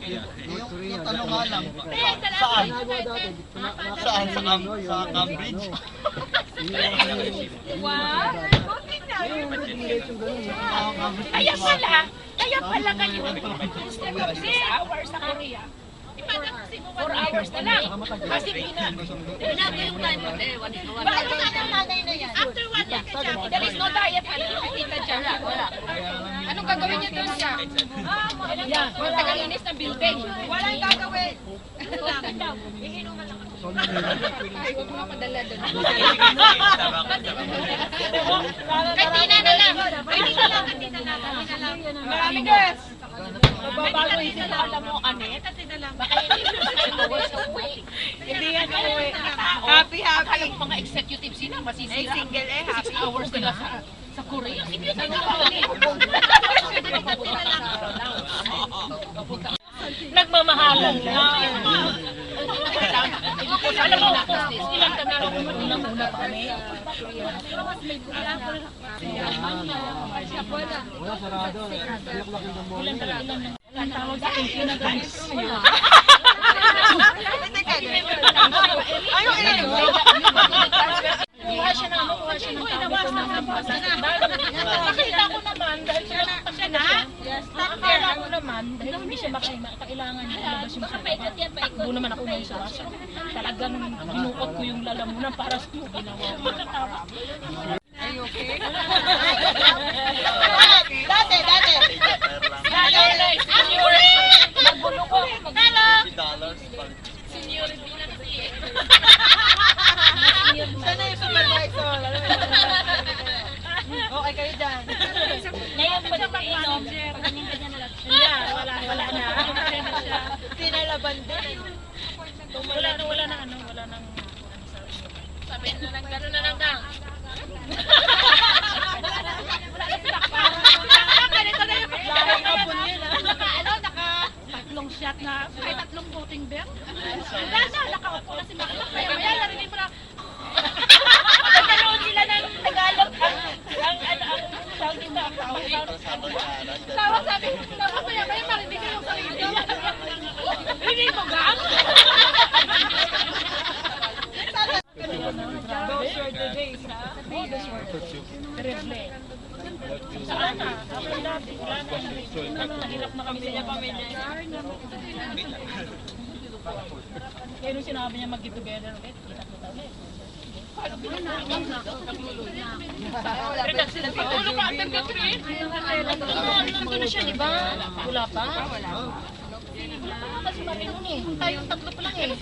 Yung tanong nga lang, saan? Saan? Sa Cambridge? Wow! Kaya pala ngayon, instead of 6 hours sa Korea, 4 hours na lang. Kasi pinago yung time mo. Bakit ang nanay na yan? After 1 year, there is no diet. Kita dyan. Wala. Anong gagawin niyo doon siya? Tagalinis ng building. Walang gagawin. Iinuman lang. Ay, huwag mo nga padala doon. Kantina na lang. Kantina na lang. Maraming girls. Magbabago yung sila. Alam mo, Anet, baka hindi yan away. Happy. Alam mga executive sila, masisira. Single happy. 6 hours nila sa Korea. Hindi na nagmamahalan lang. Alam mo, ilang kami ilang una pa kami. Wala sarado. Ilang tawag sa akin, pinagalis ko yun. Kuha siya ng nakita ko naman, dahil siya akala ko naman, dahil hindi siya makailangan niya ilabas yung sarap. Doon naman ako ngayon sa rasa. Talagang inukot ko yung lalamunan para sa iyo ginawa. Are you okay? Dati. Magulo ko. Seniority na kasi eh. Sana yung supervisor. Okay kayo dyan. Ngayon pa siya mag-inom. Ganyan na lang. Wala na. Sinalaban din. Wala na. Sabi na lang, gano'n na lang ka. Ganito na yung tatlong shot na, ay tatlong voting bell. Nakaupo na si Makla. Kaya narinig mo na, nagkaroon sila ng Tagalog. Tawag sabi, masaya kayo, marinig kayo yung sarili. Hindi mo ga? Those were the days, ha? Terrible. Saan na? Ako dati, wala na. Nahirap na kami sa pamilya. Kaya nung sinabi niya mag-get together ulit, kita ko ulit. Ulo pa atin ka, Chris? Nandun na siya, di ba? Wala pa? Wala. Kasi marinun eh. Tayong tatlo pa lang eh.